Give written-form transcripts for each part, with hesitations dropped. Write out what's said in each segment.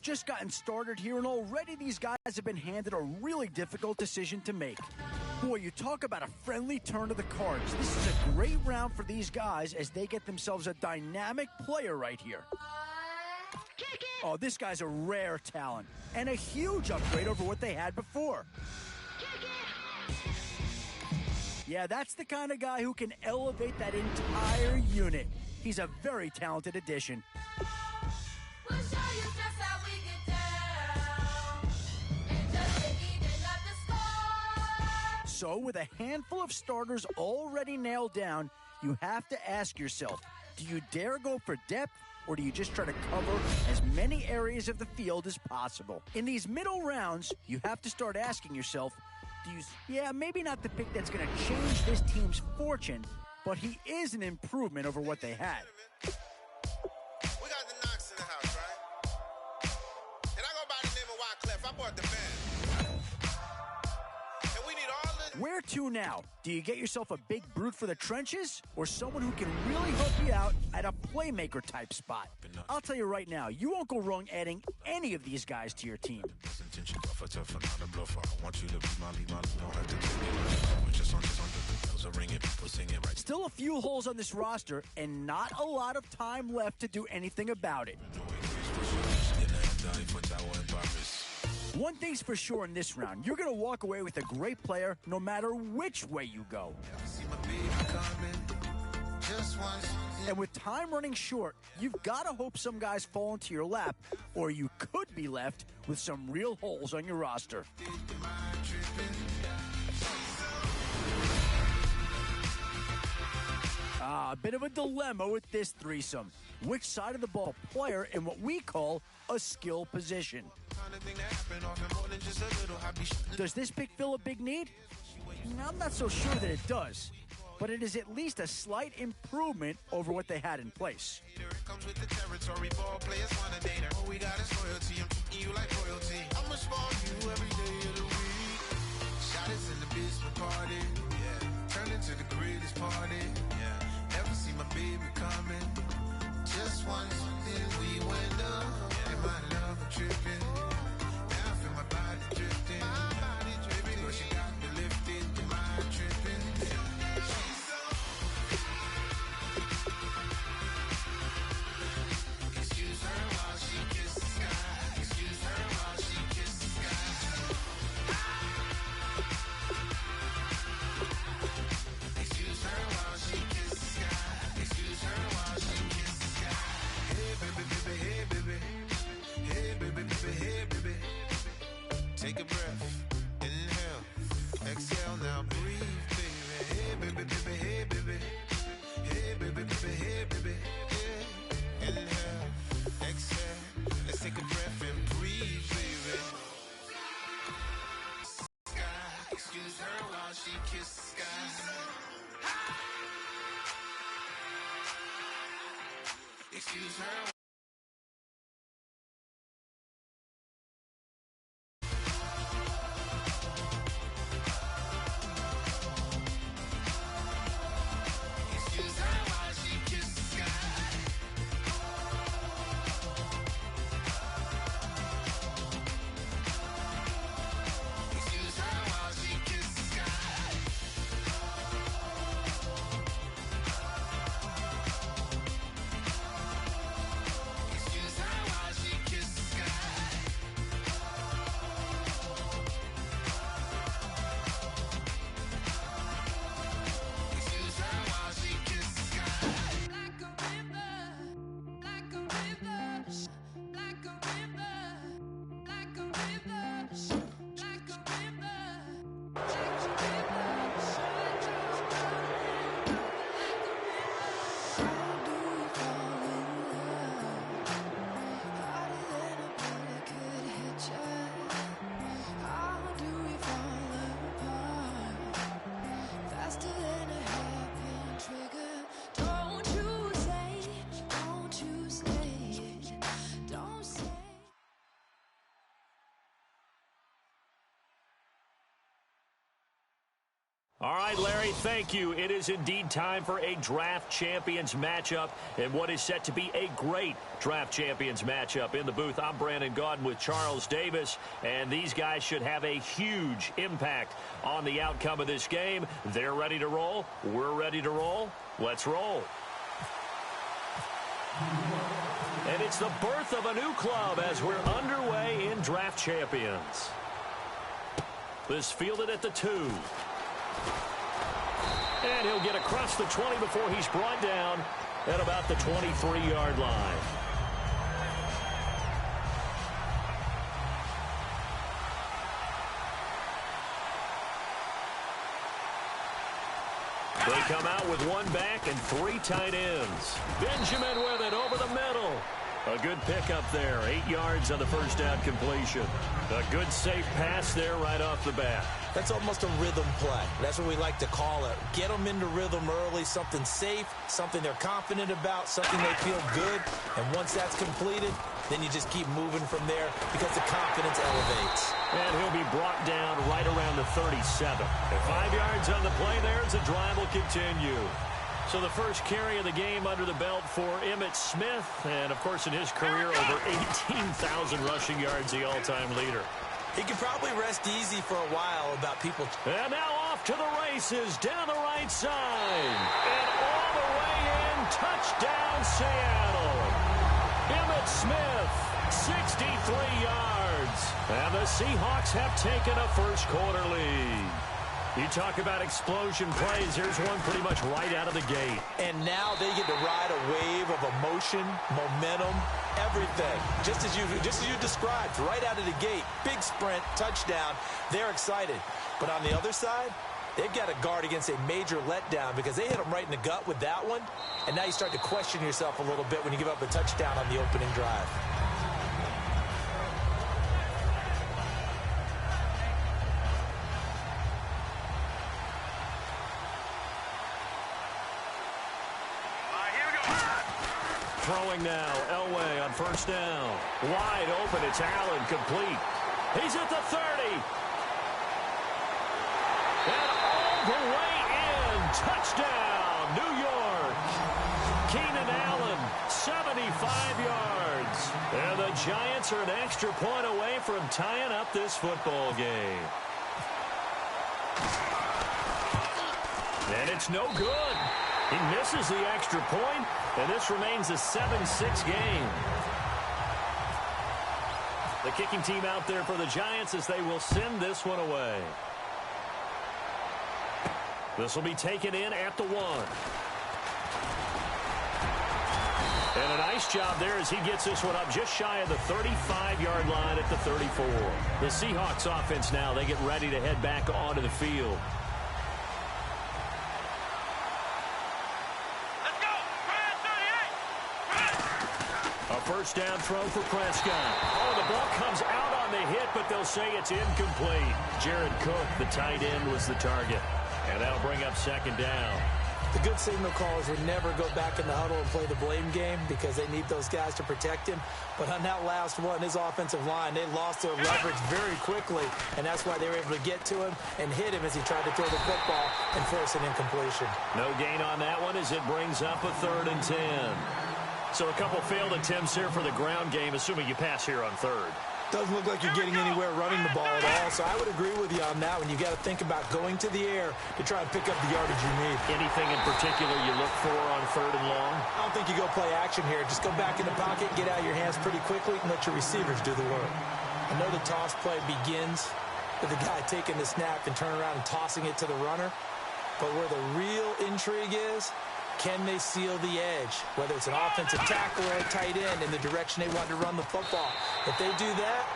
just gotten started here, and already these guys have been handed a really difficult decision to make. Boy, you talk about a friendly turn of the cards. This is a great round for these guys as they get themselves a dynamic player right here. Oh, this guy's a rare talent and a huge upgrade over what they had before. Yeah, that's the kind of guy who can elevate that entire unit. He's a very talented addition. We'll show you just how we get down. And just even up the score. So, with a handful of starters already nailed down, you have to ask yourself, do you dare go for depth, or do you just try to cover as many areas of the field as possible? In these middle rounds, you have to start asking yourself, yeah, maybe not the pick that's going to change this team's fortune, but he is an improvement over what they had. We got the Knox in the house, right? And I go by the name of Wyclef. I bought the band. And we need all the... Where to now? Do you get yourself a big brute for the trenches, or someone who can really help you out at a playmaker type spot? I'll tell you right now, you won't go wrong adding any of these guys to your team. Still a few holes on this roster, and not a lot of time left to do anything about it. One thing's for sure in this round, you're going to walk away with a great player no matter which way you go. And with time running short, you've got to hope some guys fall into your lap, or you could be left with some real holes on your roster. A bit of a dilemma with this threesome. Which side of the ball player in what we call a skill position? Does this pick fill a big need? I'm not so sure that it does, but it is at least a slight improvement over what they had in place. Turn into the greatest party. Never see my baby coming. Just once, then we went up. And my love tripping. Now I feel my body drifting. But she got me lifted. And my tripping. Excuse her while she kisses the sky. Excuse her while she kisses the sky. Excuse her while she kisses the sky. Excuse her while she kisses the sky. Hey baby, baby, hey baby. Hey baby, baby, hey baby. Take a breath, inhale, exhale, now breathe, baby. Hey baby, baby, hey baby. Hey baby, baby, hey baby. Yeah. Inhale, exhale, let's take a breath and breathe, baby. Sky, excuse her while she kisses the sky. Excuse her. Excuse her while she kisses the sky. Excuse her while she kisses the sky. All right, Larry, thank you. It is indeed time for a draft champions matchup and what is set to be a great draft champions matchup. In the booth, I'm Brandon Gaudin with Charles Davis, and these guys should have a huge impact on the outcome of this game. They're ready to roll. We're ready to roll. Let's roll. And it's the birth of a new club as we're underway in draft champions. This fielded at the 2. And he'll get across the 20 before he's brought down at about the 23-yard line. They come out with one back and 3 tight ends. Benjamin with it over the middle. A good pickup there. 8 yards on the first down completion. A good safe pass there right off the bat. That's almost a rhythm play. That's what we like to call it. Get them into rhythm early, something safe, something they're confident about, something they feel good. And once that's completed, then you just keep moving from there because the confidence elevates. And he'll be brought down right around the 37. And 5 yards on the play there as the drive will continue. So the first carry of the game under the belt for Emmitt Smith. And, of course, in his career, over 18,000 rushing yards, the all-time leader. He can probably rest easy for a while about people. And now off to the races down the right side. And all the way in. Touchdown, Seattle. Emmitt Smith, 63 yards. And the Seahawks have taken a first-quarter lead. You talk about explosion plays. Here's one pretty much right out of the gate. And now they get to ride a wave of emotion, momentum, everything. Just as you described, right out of the gate. Big sprint, touchdown. They're excited. But on the other side, they've got to guard against a major letdown because they hit them right in the gut with that one. And now you start to question yourself a little bit when you give up a touchdown on the opening drive. Throwing now, Elway on first down. Wide open, it's Allen, complete. He's at the 30. And all the way in, touchdown, New York. Keenan Allen, 75 yards. And the Giants are an extra point away from tying up this football game. And it's no good. He misses the extra point, and this remains a 7-6 game. The kicking team out there for the Giants as they will send this one away. This will be taken in at the 1. And a nice job there as he gets this one up just shy of the 35-yard line at the 34. The Seahawks offense now, they get ready to head back onto the field. First down throw for Prescott. Oh, the ball comes out on the hit, but they'll say it's incomplete. Jared Cook, the tight end, was the target. And that'll bring up second down. The good signal callers would never go back in the huddle and play the blame game because they need those guys to protect him. But on that last one, his offensive line, they lost their leverage very quickly, and that's why they were able to get to him and hit him as he tried to throw the football and force an incompletion. No gain on that one as it brings up a 3rd and 10. So a couple failed attempts here for the ground game, assuming you pass here on 3rd. Doesn't look like you're getting anywhere running the ball at all, so I would agree with you on that one. You've got to think about going to the air to try and pick up the yardage you need. Anything in particular you look for on 3rd and long? I don't think you go play action here. Just go back in the pocket, get out of your hands pretty quickly, and let your receivers do the work. I know the toss play begins with the guy taking the snap and turning around and tossing it to the runner, but where the real intrigue is, can they seal the edge, whether it's an offensive tackle or a tight end in the direction they want to run the football? If they do that,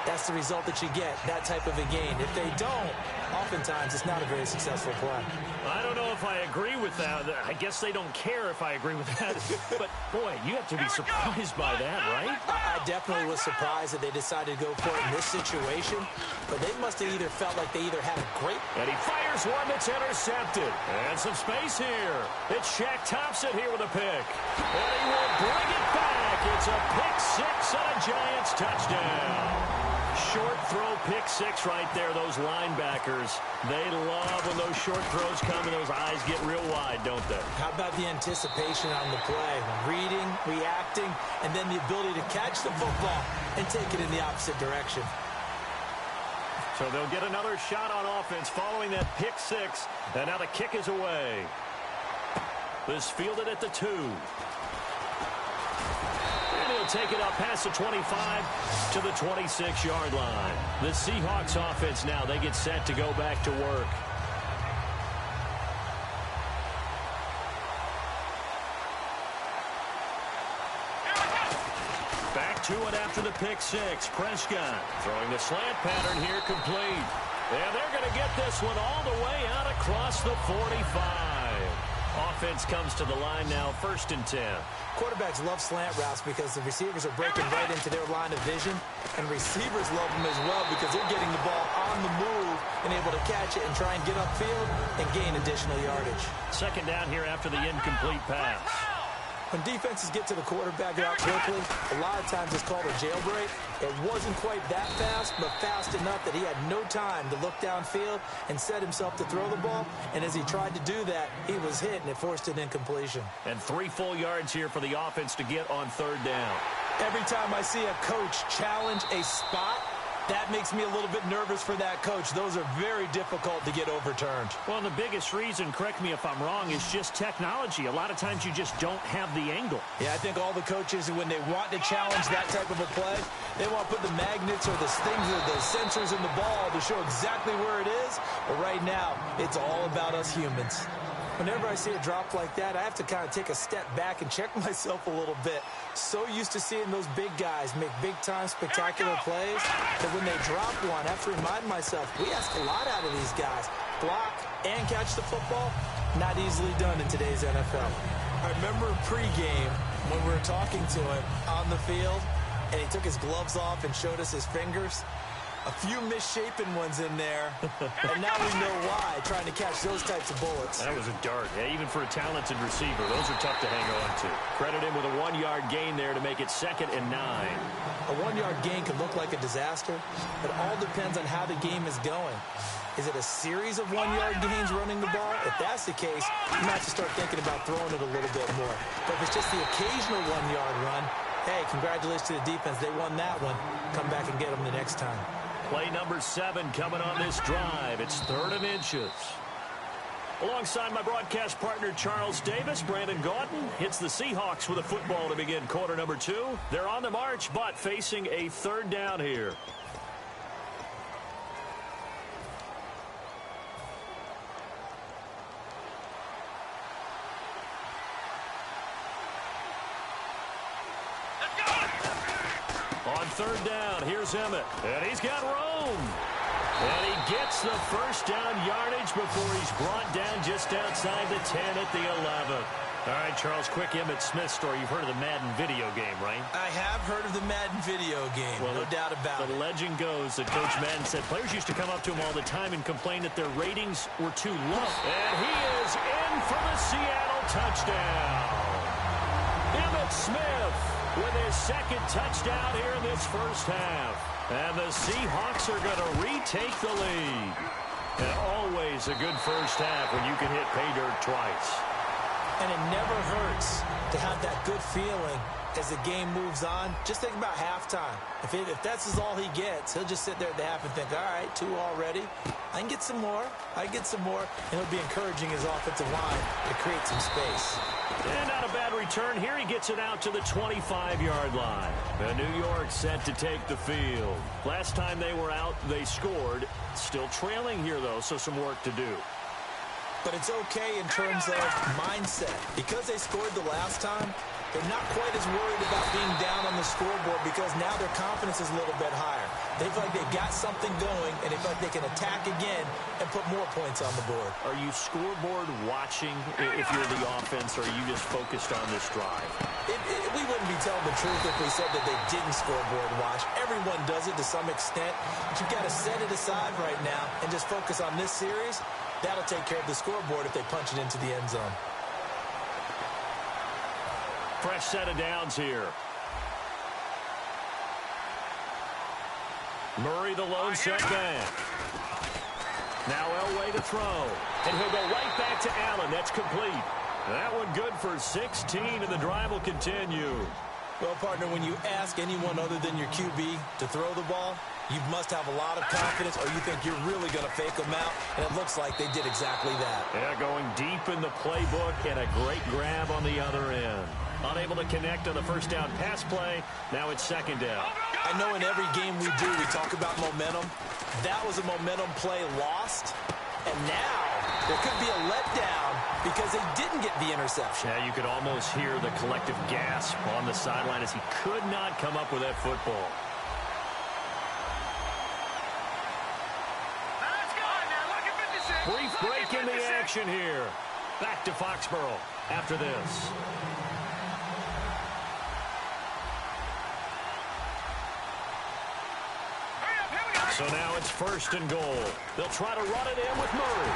that's the result that you get, that type of a gain. If they don't, oftentimes it's not a very successful play. I don't know if I agree with that. I guess they don't care if I agree with that. But, boy, you have to be surprised by that, right? I definitely was surprised that they decided to go for it in this situation. But they must have either felt like they either had a great... And he fires one that's intercepted. And some space here. It's Shaq Thompson here with a pick. And he will bring it back. It's a pick 6 and a Giants touchdown. Short throw, pick six right there. Those linebackers, they love when those short throws come and those eyes get real wide, don't they? How about the anticipation on the play? Reading, reacting, and then the ability to catch the football and take it in the opposite direction. So they'll get another shot on offense following that pick six. And now the kick is away. This fielded at the 2. And he'll take it up past the 25 to the 26-yard line. The Seahawks offense now, they get set to go back to work. Back to it after the pick six. Prescott throwing the slant pattern here, complete. And they're going to get this one all the way out across the 45. Offense comes to the line now, 1st and 10. Quarterbacks love slant routes because the receivers are breaking right into their line of vision, and receivers love them as well because they're getting the ball on the move and able to catch it and try and get upfield and gain additional yardage. 2nd down here after the incomplete pass. When defenses get to the quarterback out quickly, a lot of times it's called a jailbreak. It wasn't quite that fast, but fast enough that he had no time to look downfield and set himself to throw the ball. And as he tried to do that, he was hit, and it forced an incompletion. And 3 full yards here for the offense to get on 3rd down. Every time I see a coach challenge a spot, that makes me a little bit nervous for that coach. Those are very difficult to get overturned. Well, the biggest reason, correct me if I'm wrong, is just technology. A lot of times you just don't have the angle. Yeah, I think all the coaches, when they want to challenge that type of a play, they want to put the magnets or the things or the sensors in the ball to show exactly where it is. But right now, it's all about us humans. Whenever I see a drop like that, I have to kind of take a step back and check myself a little bit. So used to seeing those big guys make big-time spectacular plays that when they drop one, I have to remind myself, we ask a lot out of these guys. Block and catch the football, not easily done in today's NFL. I remember pregame when we were talking to him on the field, and he took his gloves off and showed us his fingers. A few misshapen ones in there, and now we know why, trying to catch those types of bullets. That was a dart. Yeah, even for a talented receiver, those are tough to hang on to. Credit him with a 1-yard gain there to make it 2nd and 9. A 1-yard gain can look like a disaster. It all depends on how the game is going. Is it a series of 1-yard gains running the ball? If that's the case, you might have to start thinking about throwing it a little bit more. But if it's just the occasional 1-yard run, hey, congratulations to the defense. They won that one. Come back and get them the next time. Play number 7 coming on this drive. It's 3rd and inches. Alongside my broadcast partner, Charles Davis, Brandon Gaudin hits the Seahawks with a football to begin quarter number 2. They're on the march, but facing a 3rd down here. On 3rd down, here's Emmett, and he's got room. And he gets the 1st down yardage before he's brought down just outside the 10 at the 11. All right, Charles, quick Emmett Smith story. You've heard of the Madden video game, right? I have heard of the Madden video game, well, no doubt about it. The legend goes that Coach Madden said players used to come up to him all the time and complain that their ratings were too low. And he is in for the Seattle touchdown. Emmett Smith with his 2nd touchdown here in this 1st half. And the Seahawks are going to retake the lead. And always a good 1st half when you can hit pay dirt twice. And it never hurts to have that good feeling as the game moves on. Just think about halftime. If that's all he gets, he'll just sit there at the half and think, all right, 2 already. I can get some more. I can get some more. And he'll be encouraging his offensive line to create some space. And not a bad return here. He gets it out to the 25-yard line. And New York set to take the field. Last time they were out, they scored. Still trailing here, though, so some work to do. But it's okay in terms of mindset. Because they scored the last time, they're not quite as worried about being down on the scoreboard because now their confidence is a little bit higher. They feel like they've got something going, and they feel like they can attack again and put more points on the board. Are you scoreboard watching if you're the offense, or are you just focused on this drive? We wouldn't be telling the truth if we said that they didn't scoreboard watch. Everyone does it to some extent, but you've got to set it aside right now and just focus on this series. That'll take care of the scoreboard if they punch it into the end zone. Fresh set of downs here. Murray, the lone setback. Now Elway to throw. And he'll go right back to Allen. That's complete. That one good for 16, and the drive will continue. Well, partner, when you ask anyone other than your QB to throw the ball, you must have a lot of confidence, or you think you're really going to fake them out, and it looks like they did exactly that. Yeah, going deep in the playbook, and a great grab on the other end. Unable to connect on the first down pass play. Now it's second down. I know in every game we do, we talk about momentum. That was a momentum play lost, and now there could be a letdown because they didn't get the interception. Yeah, you could almost hear the collective gasp on the sideline as he could not come up with that football. Brief break in the action here. Back to Foxborough after this. So now it's first and goal. They'll try to run it in with Murray.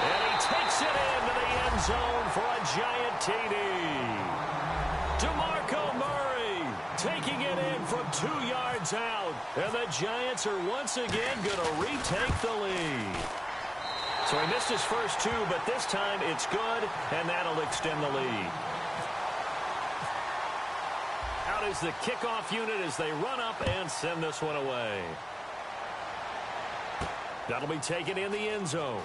And he takes it into the end zone for a giant TD. DeMarco Murray taking it in from 2 yards out. And the Giants are once again going to retake the lead. So he missed his first 2, but this time it's good, and that'll extend the lead. Out is the kickoff unit as they run up and send this one away. That'll be taken in the end zone.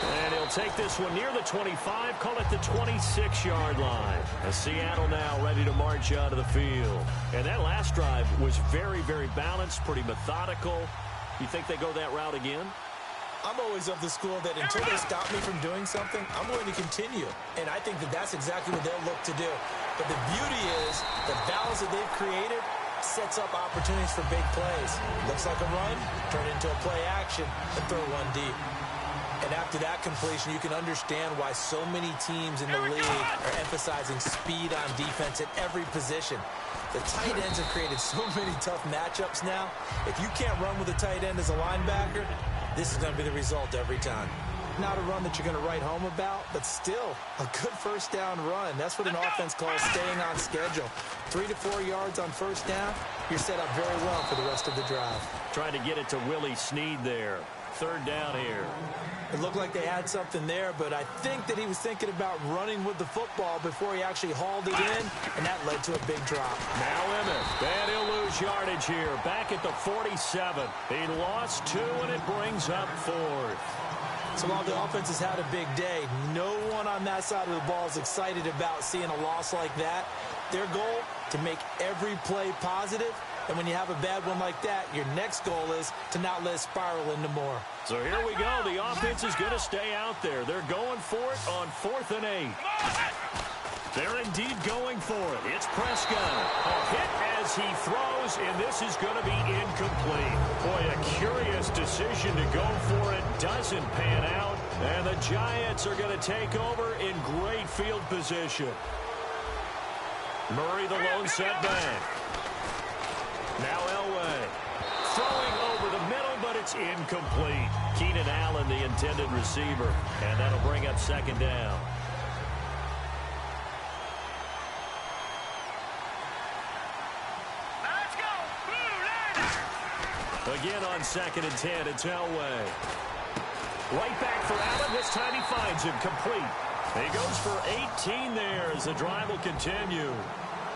And he'll take this one near the 25, call it the 26-yard line. As Seattle now ready to march out of the field. And that last drive was very, very balanced, pretty methodical. You think they go that route again? I'm always of the school that until they stop me from doing something, I'm going to continue. And I think that that's exactly what they'll look to do. But the beauty is the balance that they've created sets up opportunities for big plays. Looks like a run, turn it into a play action, and throw one deep. And after that completion, you can understand why so many teams in the league are emphasizing speed on defense at every position. The tight ends have created so many tough matchups now. If you can't run with a tight end as a linebacker, this is going to be the result every time. Not a run that you're going to write home about, but still a good first down run. That's what an offense calls staying on schedule. 3 to 4 yards on first down, you're set up very well for the rest of the drive. Trying to get it to Willie Snead there. Third down here. It looked like they had something there, but I think that he was thinking about running with the football before he actually hauled it in, and that led to a big drop. Now Emmett, and he'll lose yardage here. Back at the 47. He lost 2, and it brings up 4th. So while the offense has had a big day, no one on that side of the ball is excited about seeing a loss like that. Their goal, to make every play positive. And when you have a bad one like that, your next goal is to not let it spiral into more. So here we go. The offense is going to stay out there. They're going for it on 4th and 8. They're indeed going for it. It's Prescott. A hit as he throws, and this is going to be incomplete. Boy, a curious decision to go for it. Doesn't pan out, and the Giants are going to take over in great field position. Murray, the lone setback. Now Elway. Throwing over the middle, but it's incomplete. Keenan Allen, the intended receiver, and that'll bring up second down. Again on 2nd and 10, it's Elway. Right back for Allen. This time he finds him complete. He goes for 18 there as the drive will continue.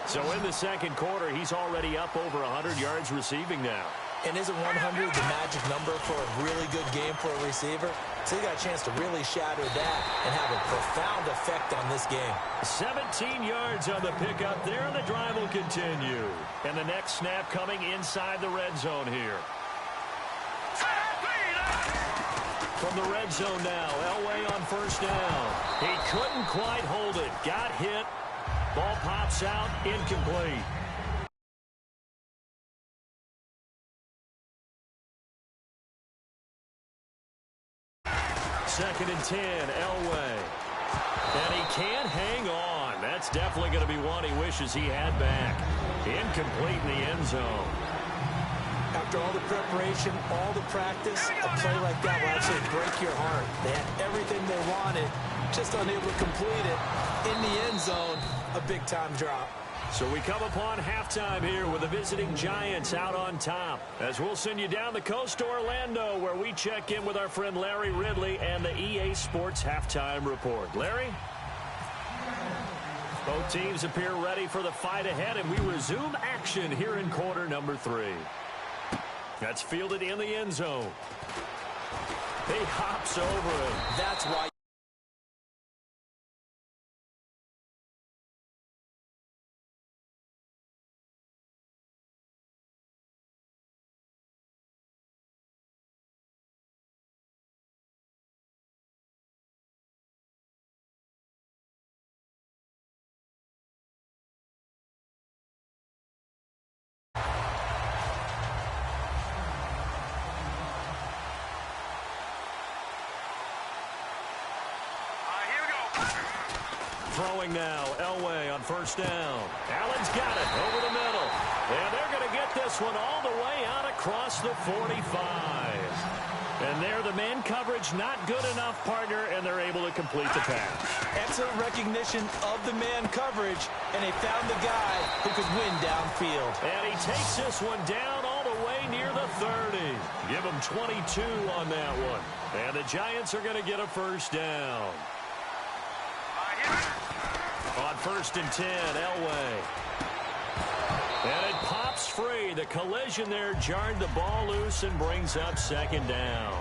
So in the second quarter, he's already up over 100 yards receiving now. And isn't 100 the magic number for a really good game for a receiver? So he got a chance to really shatter that and have a profound effect on this game. 17 yards on the pickup there, and the drive will continue. And the next snap coming inside the red zone here. From the red zone now, Elway on first down. He couldn't quite hold it. Got hit. Ball pops out, incomplete. Second and 10, Elway. And he can't hang on. That's definitely going to be one he wishes he had back. Incomplete in the end zone. After all the preparation, all the practice, a play like that will actually break your heart. They had everything they wanted, just unable to complete it. In the end zone, a big-time drop. So we come upon halftime here with the visiting Giants out on top. As we'll send you down the coast to Orlando, where we check in with our friend Larry Ridley and the EA Sports Halftime Report. Larry? Both teams appear ready for the fight ahead, and we resume action here in quarter number 3. That's fielded in the end zone. He hops over it. That's why. Throwing now, Elway on first down. Allen's got it over the middle. And they're going to get this one all the way out across the 45. And there, the man coverage not good enough, partner, and they're able to complete the pass. Excellent recognition of the man coverage, and they found the guy who could win downfield. And he takes this one down all the way near the 30. Give him 22 on that one. And the Giants are going to get a first down. On first and 10, Elway. And it pops free. The collision there jarred the ball loose and brings up second down.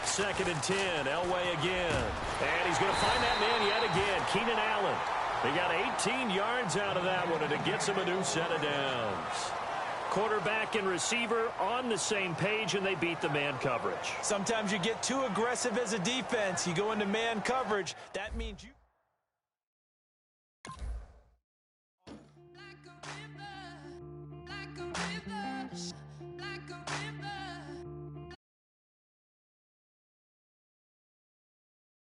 Second and 10, Elway again. And he's going to find that man yet again, Keenan Allen. He got 18 yards out of that one, and it gets him a new set of downs. Quarterback and receiver on the same page, and they beat the man coverage. Sometimes you get too aggressive as a defense. You go into man coverage. That means you... Like a river,